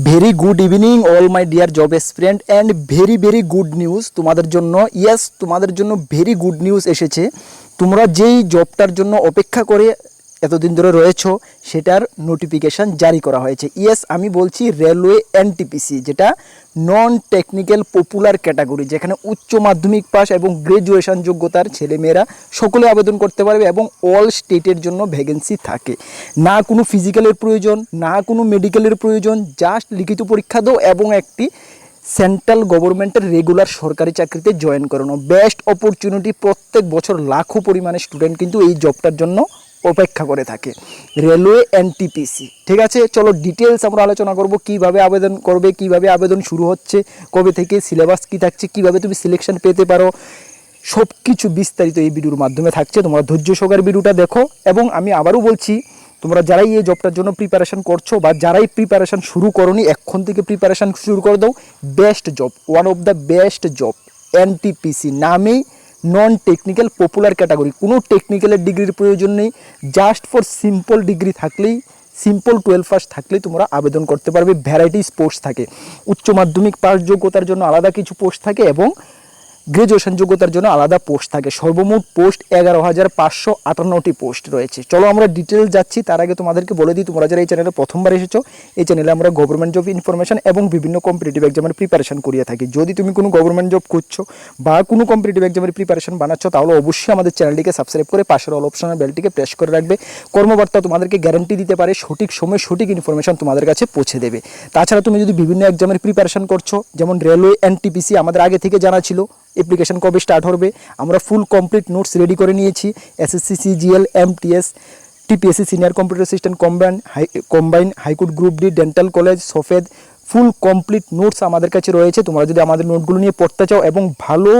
Very good evening all my dear job aspirant and very good news তোমাদের জন্য। Yes, তোমাদের জন্য very good news এসেছে। তোমরা যেই জবটার জন্য অপেক্ষা করে এতদিন ধরে রয়েছো সেটার নোটিফিকেশান জারি করা হয়েছে। ইয়েস, আমি বলছি রেলওয়ে এনটিপিসি, যেটা নন টেকনিক্যাল পপুলার ক্যাটাগরি, যেখানে উচ্চ মাধ্যমিক পাস এবং গ্র্যাজুয়েশন যোগ্যতার ছেলেমেয়েরা সকলে আবেদন করতে পারবে এবং অল স্টেটের জন্য ভ্যাকেন্সি থাকে। না কোনো ফিজিক্যালের প্রয়োজন, না কোনো মেডিকেলের প্রয়োজন, জাস্ট লিখিত পরীক্ষা দাও এবং একটি সেন্ট্রাল গভর্নমেন্টের রেগুলার সরকারি চাকরিতে জয়েন করানো। বেস্ট অপরচুনিটি, প্রত্যেক বছর লাখো পরিমাণে স্টুডেন্ট কিন্তু এই জবটার জন্য অপেক্ষা করে থাকে। রেলওয়ে এনটিপিসি, ঠিক আছে। চলো ডিটেলস আমরা আলোচনা করব, কিভাবে আবেদন করবে, কিভাবে আবেদন শুরু হচ্ছে, কবে থেকে, সিলেবাস কী থাকছে, কিভাবে তুমি সিলেকশন পেতে পারো, সব কিছু বিস্তারিত এই ভিডিওর মাধ্যমে থাকছে। তোমরা ধৈর্য সহকারে ভিডিওটা দেখো। এবং আমি আবারও বলছি, তোমরা যারাই এই জবটার জন্য প্রিপারেশন করছো বা যারাই প্রিপারেশন শুরু করোনি, এখন থেকে প্রিপারেশন শুরু করে দাও। Best job, one of the best job, NTPC নামেই নন টেকনিক্যাল পপুলার ক্যাটাগরি। কোনো টেকনিক্যালের ডিগ্রির প্রয়োজন নেই, জাস্ট ফর সিম্পল ডিগ্রি থাকলেই, সিম্পল 12 পাস থাকলেই তোমরা আবেদন করতে পারবে। ভ্যারাইটিস পোস্ট থাকে, উচ্চ মাধ্যমিক পাস যোগ্যতার জন্য আলাদা কিছু পোস্ট থাকে এবং গ্র্যাজুয়েশন যোগ্যতার জন্য আলাদা পোস্ট থাকে। সর্বমোট পোস্ট 11,558টি পোস্ট রয়েছে। চলো আমরা ডিটেলস যাচ্ছি। তার আগে তোমাদেরকে বলে দিই, তোমরা যারা এই চ্যানেলে প্রথমবার এসেছো, এই চ্যানেলে আমরা গভর্নমেন্ট জব ইনফরমেশন এবং বিভিন্ন কম্পিটিটিভ এক্সামের প্রিপারেশন করিয়ে থাকি। যদি তুমি কোনো গভর্নমেন্ট জব করছো বা কোনো কম্পিটিটিভ এক্সামের প্রিপারেশন বানাচ্ছ, তাহলে অবশ্যই আমাদের চ্যানেলটিকে সাবস্ক্রাইব করে পাশের অল অপশনের বেলটিকে প্রেস করে রাখবে। কর্মবার্তা তোমাদেরকে গ্যারান্টি দিতে পারে সঠিক সময় সঠিক ইনফরমেশন তোমাদের কাছে পৌঁছে দেবে। তাছাড়া তুমি যদি বিভিন্ন এক্সামের প্রিপারেশন করছো, যেমন রেলওয়ে এনটিপিসি আমাদের আগে থেকে জানা ছিল অ্যাপ্লিকেশন কবে স্টার্ট হবে, আমরা ফুল কমপ্লিট নোটস রেডি করে নিয়েছি। SSC, CGL, MTS, TPSC, senior computer system combine, high court group D, dental college, সফেদ, ফুল কমপ্লিট নোটস আমাদের কাছে রয়েছে। তোমরা যদি আমাদের নোটগুলো নিয়ে পড়তে চাও এবং ভালো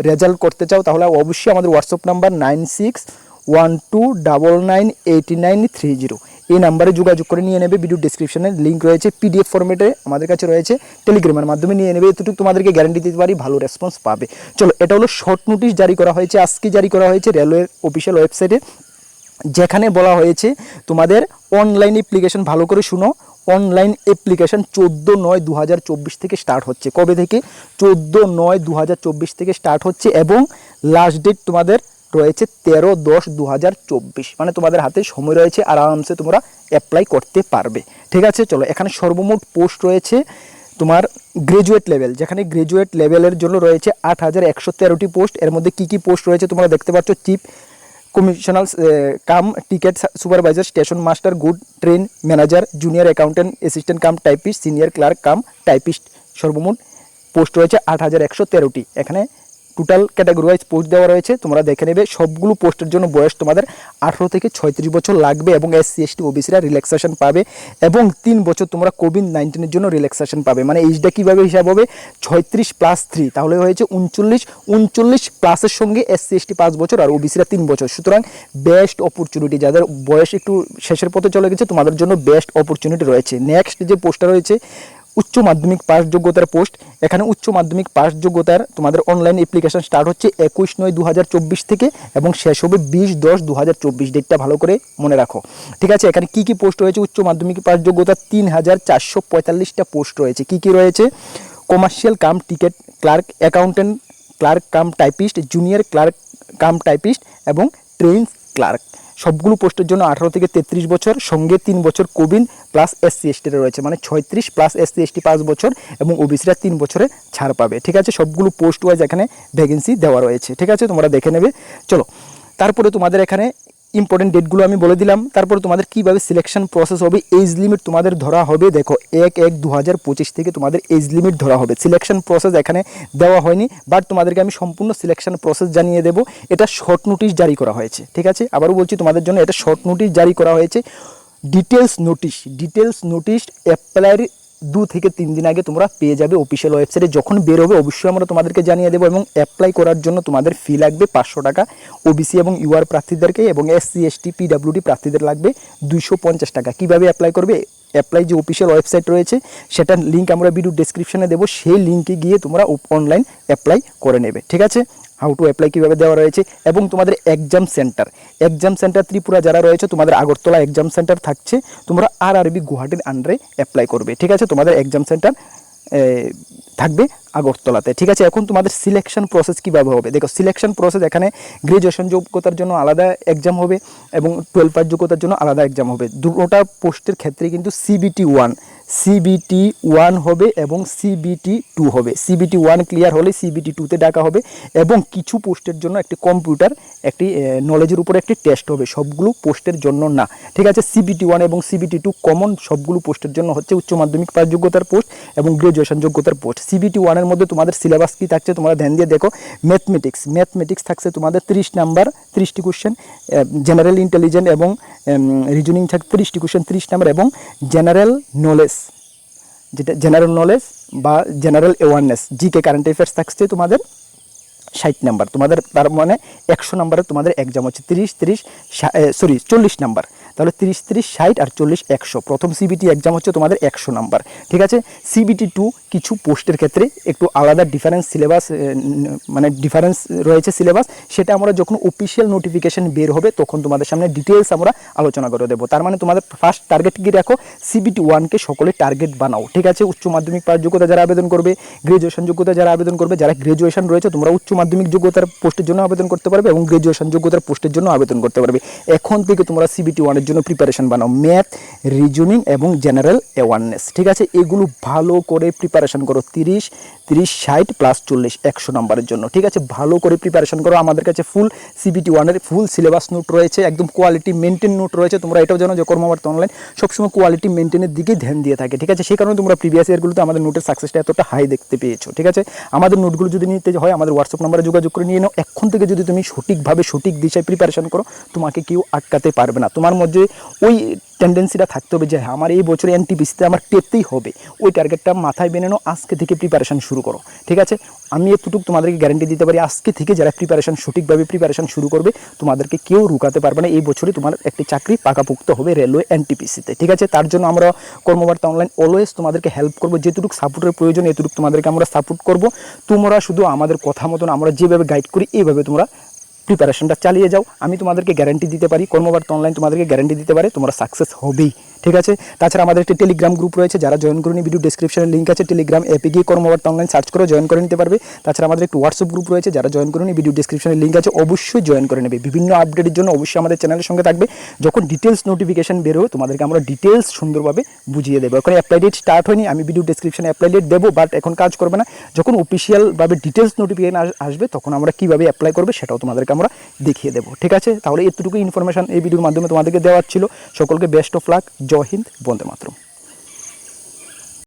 রেজাল্ট করতে চাও, তাহলে অবশ্যই আমাদের হোয়াটসঅ্যাপ নাম্বার 9612998930 এই নাম্বারে যোগাযোগ করে নিয়ে নেবে। ভিডিও ডিসক্রিপশনে লিঙ্ক রয়েছে, পিডিএফ ফরম্যাটে আমাদের কাছে রয়েছে, টেলিগ্রামের মাধ্যমে নিয়ে নেবে। এতটুকু তোমাদেরকে গ্যারান্টি দিতে পারি, ভালো রেসপন্স পাবে। চলো, এটা হলো শর্ট নোটিশ জারি করা হয়েছে, আজকে জারি করা হয়েছে রেলওয়ের অফিসিয়াল ওয়েবসাইটে, যেখানে বলা হয়েছে তোমাদের অনলাইন অ্যাপ্লিকেশন, ভালো করে শুনো, অনলাইন অ্যাপ্লিকেশন 14/9/2024 থেকে স্টার্ট হচ্ছে। কবে থেকে? 14/9/2024 থেকে স্টার্ট হচ্ছে এবং লাস্ট ডেট তোমাদের রয়েছে 13/10/2024। মানে তোমাদের হাতে সময় রয়েছে, আরামসে তোমরা অ্যাপ্লাই করতে পারবে। ঠিক আছে, চলো এখানে সর্বমোট পোস্ট রয়েছে তোমার গ্র্যাজুয়েট লেভেল, যেখানে গ্র্যাজুয়েট লেভেলের জন্য রয়েছে 8,113টি পোস্ট। এর মধ্যে কী কী পোস্ট রয়েছে তোমরা দেখতে পাচ্ছ। Chief commissioner cum ticket supervisor, station master, good train manager, junior accountant assistant cum typist, senior clerk cum typist. সর্বমোট পোস্ট রয়েছে 8,113টি। এখানে টোটাল ক্যাটাগরি ওয়াইজ পোস্ট দেওয়া রয়েছে, তোমরা দেখে নেবে। সবগুলো পোস্টের জন্য বয়স তোমাদের 18 থেকে 36 বছর লাগবে এবং এসসি এসটি ওবিসিরা রিল্যাক্সেশন পাবে এবং 3 বছর তোমরা কোভিড-19 জন্য রিল্যাক্সেশন পাবে। মানে এইজটা কীভাবে হিসাব হবে? 36+3, তাহলে হয়েছে 39। 39 প্লাসের সঙ্গে এসসি এসটি 5 বছর আর ওবিসিরা 3 বছর। সুতরাং বেস্ট অপরচুনিটি, যাদের বয়স একটু শেষের পথে চলে গেছে, তোমাদের জন্য বেস্ট অপরচুনিটি রয়েছে। নেক্সট যে পোস্টটা রয়েছে উচ্চ মাধ্যমিক পাস যোগ্যতার পোস্ট। এখানে উচ্চ মাধ্যমিক পাস যোগ্যতার তোমাদের অনলাইন অ্যাপ্লিকেশন স্টার্ট হচ্ছে 21/9/2024 থেকে এবং শেষ হবে 20/10/2024। ডেটটা ভালো করে মনে রাখো। ঠিক আছে, এখানে কী কী পোস্ট রয়েছে? উচ্চ মাধ্যমিক পাস যোগ্যতা 3,445টা পোস্ট রয়েছে। কী কী রয়েছে? Commercial cum ticket clerk, accountant clerk cum typist, junior clerk cum typist এবং ট্রেন ক্লার্ক। সবগুলো পোস্টের জন্য 18 থেকে 33 বছর, সঙ্গে 3 বছর কোভিড প্লাস এসসি এসটির রয়েছে, মানে 36 প্লাস এসসি এসটি 5 বছর এবং ওবিসিরা 3 বছরে ছাড় পাবে। ঠিক আছে, সবগুলো পোস্ট ওয়াইজ এখানে ভ্যাকেন্সি দেওয়া রয়েছে। ঠিক আছে, তোমরা দেখে নেবে। চলো, তারপরে তোমাদের এখানে ইম্পর্টেন্ট ডেটগুলো আমি বলে দিলাম। তারপরে তোমাদের কীভাবে সিলেকশন প্রসেস হবে, এজ লিমিট তোমাদের ধরা হবে। দেখো, 1/1/2025 থেকে তোমাদের এজ লিমিট ধরা হবে। সিলেকশন প্রসেস এখানে দেওয়া হয়নি, বাট তোমাদেরকে আমি সম্পূর্ণ সিলেকশন প্রসেস জানিয়ে দেবো। এটা শর্ট নোটিশ জারি করা হয়েছে। ঠিক আছে, আবারও বলছি তোমাদের জন্য এটা শর্ট নোটিশ জারি করা হয়েছে। ডিটেলস নোটিশ অ্যাপ্লাইয়ের 2 থেকে 3 দিন আগে তোমরা পেয়ে যাবে অফিসিয়াল ওয়েবসাইটে। যখন বের হবে অবশ্যই আমরা তোমাদেরকে জানিয়ে দেবো এবং অ্যাপ্লাই করার জন্য তোমাদের ফি লাগবে 500 টাকা ওবিসি এবং ইউআর প্রার্থীদেরকে, এবং এসসি এসটি পিডাব্লিউডি প্রার্থীদের লাগবে 250 টাকা। কীভাবে অ্যাপ্লাই করবে? অ্যাপ্লাই যে অফিসিয়াল ওয়েবসাইট রয়েছে সেটার লিঙ্ক আমরা ভিডিও ডেসক্রিপশনে দেবো, সেই লিঙ্কে গিয়ে তোমরা অনলাইন অ্যাপ্লাই করে নেবে। ঠিক আছে, হাউ টু অ্যাপ্লাই কীভাবে দেওয়া রয়েছে, এবং তোমাদের এক্সাম সেন্টার ত্রিপুরা যারা রয়েছে তোমাদের আগরতলা এক্সাম সেন্টার থাকছে, তোমরা আরআরবি গুয়াহাটির আন্ডারে অ্যাপ্লাই করবে। ঠিক আছে, তোমাদের এক্সাম সেন্টার থাকবে আগরতলাতে। ঠিক আছে, এখন তোমাদের সিলেকশন প্রসেস কীভাবে হবে দেখো। সিলেকশন প্রসেস এখানে গ্রাজুয়েশন যোগ্যতার জন্য আলাদা এক্সাম হবে এবং 12 পাস যোগ্যতার জন্য আলাদা এক্সাম হবে। দুটোটা পোস্টের ক্ষেত্রে কিন্তু সিবিটি ওয়ান হবে এবং সিবিটি 2 হবে। সিবিটি 1 ক্লিয়ার হলে সিবিটি 2তে ডাকা হবে, এবং কিছু পোস্টের জন্য একটি কম্পিউটার একটি নলেজের উপরে একটি টেস্ট হবে, সবগুলো পোস্টের জন্য না। ঠিক আছে, সিবিটি 1 এবং সিবিটি 2 কমন সবগুলো পোস্টের জন্য হচ্ছে উচ্চ মাধ্যমিক পাস যোগ্যতার পোস্ট এবং গ্রাজুয়েশন যোগ্যতার পোস্ট। সিবিটি 1 এর মধ্যে তোমাদের সিলেবাস কী থাকছে তোমরা ধ্যান দিয়ে দেখো। ম্যাথমেটিক্স থাকছে তোমাদের 30 নাম্বার, 30টি কোশ্চেন, জেনারেল ইন্টেলিজেন্স এবং রিজনিং থাকছে 30টি কোশ্চেন 30 নাম্বার, এবং জেনারেল নলেজ বা general awareness GK current affairs থাকছে তোমাদের 60 নাম্বার। তোমাদের তার মানে 100 নাম্বারের তোমাদের এক্সাম হচ্ছে 40 নাম্বার। তাহলে 30, 30, 60 আর 40, 100। প্রথম সিবিটি এক্সাম হচ্ছে তোমাদের 100 নাম্বার। ঠিক আছে, সিবিটি 2 কিছু পোস্টের ক্ষেত্রে একটু আলাদা ডিফারেন্স রয়েছে সিলেবাস, সেটা আমরা যখন অফিসিয়াল নোটিফিকেশন বের হবে তখন তোমাদের সামনে ডিটেলস আমরা আলোচনা করে দেবো। তার মানে তোমাদের ফার্স্ট টার্গেট কি রাখো, সিবিটি 1কে সকলে টার্গেট বানাও। ঠিক আছে, উচ্চ মাধ্যমিক পাস যোগ্যতা যারা আবেদন করবে, গ্রাজুয়েশন যোগ্যতা যারা আবেদন করবে, যারা গ্রাজুয়েশন রয়েছে তোমরা উচ্চ মাধ্যমিক যোগ্যতার পোস্টের জন্য আবেদন করতে পারবে এবং গ্রাজুয়েশন যোগ্যতার পোস্টের জন্য আবেদন করতে পারবে। এখন থেকে তোমরা সিবিটি 1 এর জন্য প্রিপারেশন বানাও, ম্যাথ, রিজনিং এবং জেনারেল অ্যাওয়ারনেস। ঠিক আছে, এগুলো ভালো করে প্রিপারেশন করো। 30, 60 প্লাস 40, 100 নাম্বারের জন্য। ঠিক আছে, ভালো করে প্রিপারেশন করো। আমাদের কাছে ফুল সিবিটি 1 এর ফুল সিলেবাস নোট রয়েছে, একদম কোয়ালিটি মেনটেন নোট রয়েছে। তোমরা এটাও জানো যে কর্মবার্তা অনলাইন সবসময় কোয়ালিটি মেনটেনের দিকেই ধ্যান দিয়ে থাকে। ঠিক আছে, সেই কারণে তোমরা প্রিভিয়াস ইয়ারগুলোতে আমাদের নোটের সাকসেসটা এতটা হাই দেখতে পেয়েছো। ঠিক আছে, আমাদের নোটগুলো যদি নিতে হয় আমাদের হোয়াটসঅ্যাপ নাম্বারে যোগাযোগ করে নিয়ে নাও। এখন থেকে যদি তুমি সঠিকভাবে সঠিক দিশায় প্রিপারেশন করো, তোমাকে কেউ আটকাতে পারবে না। তোমার মধ্যে ওই টেন্ডেন্সিটা থাকতে হবে যে হ্যাঁ আমার এই বছরে এনটিপিসিতে আমার পেতেই হবে, ওই টার্গেটটা মাথায় বেনে নাও, আজকে থেকে প্রিপারেশন শুরু করো। ঠিক আছে, আমি এতটুকু তোমাদেরকে গ্যারান্টি দিতে পারি, আজকে থেকে যারা সঠিকভাবে প্রিপারেশন শুরু করবে তোমাদেরকে কেউ রুকাতে পারবে না। এই বছরই তোমার একটি চাকরি পাকাপোক্ত হবে রেলওয়ে এনটিপিসিতে। ঠিক আছে, তার জন্য আমরা কর্মবার্তা অনলাইন অলওয়েজ তোমাদেরকে হেল্প করবো। যেটুকু সাপোর্টের প্রয়োজন এতটুকু তোমাদেরকে আমরা সাপোর্ট করব। তোমরা শুধু আমাদের কথা মতন আমরা যেভাবে গাইড করি এইভাবে তোমরা প্রিপারেশনটা চালিয়ে যাও। আমি তোমাদেরকে গ্যারান্টি দিতে পারি, কর্মবার্তা অনলাইন তোমাদেরকে গ্যারান্টি দিতে পারে তোমরা সাকসেস হবেই। ঠিক আছে, তাছাড়া আমাদের একটি টেলিগ্রাম গ্রুপ রয়েছে, যারা জয়েন করে নি ভিডিও ডেসক্রিপশনে লিঙ্ক আছে, টেলিগ্রাম অ্যাপে গিয়ে কর্মবার্তা অনলাইন সার্চ করে জয়েন করে নিতে পারবে। তাছাড়া আমাদের একটি হোয়াটসঅ্যাপ গ্রুপ রয়েছে, যারা জয়েন করে নি ভিডিও ডেসক্রিপশনে লিঙ্ক আছে, অবশ্যই জয়েন করে নেবে। বিভিন্ন আপডেটের জন্য অবশ্যই আমাদের চ্যানেলের সঙ্গে থাকবে। যখন ডিটেলস নোটিফিকেশন বেরোবে তোমাদেরকে আমরা ডিটেলস সুন্দরভাবে বুঝিয়ে দেবো। এখন অ্যাপ্লাই ডেট স্টার্ট হয়নি, আমি ভিডিও ডেসক্রিপশনে অ্যাপ্লাই ডেট দেবো, বাট এখন কাজ করবে না। যখন অফিসিয়ালভাবে ডিটেলস নোটিফিকেশন আসবে তখন আমরা কীভাবে অ্যাপ্লাই করবে সেটাও তোমাদেরকে আমরা দেখিয়ে দেবো। ঠিক আছে, তাহলে এতটুকু ইনফরমেশন এই ভিডিওর মাধ্যমে তোমাদেরকে দেওয়া ছিল। সকলকে বেস্ট অফ লাক, জয় হিন্দ, বন্দে মাতরম।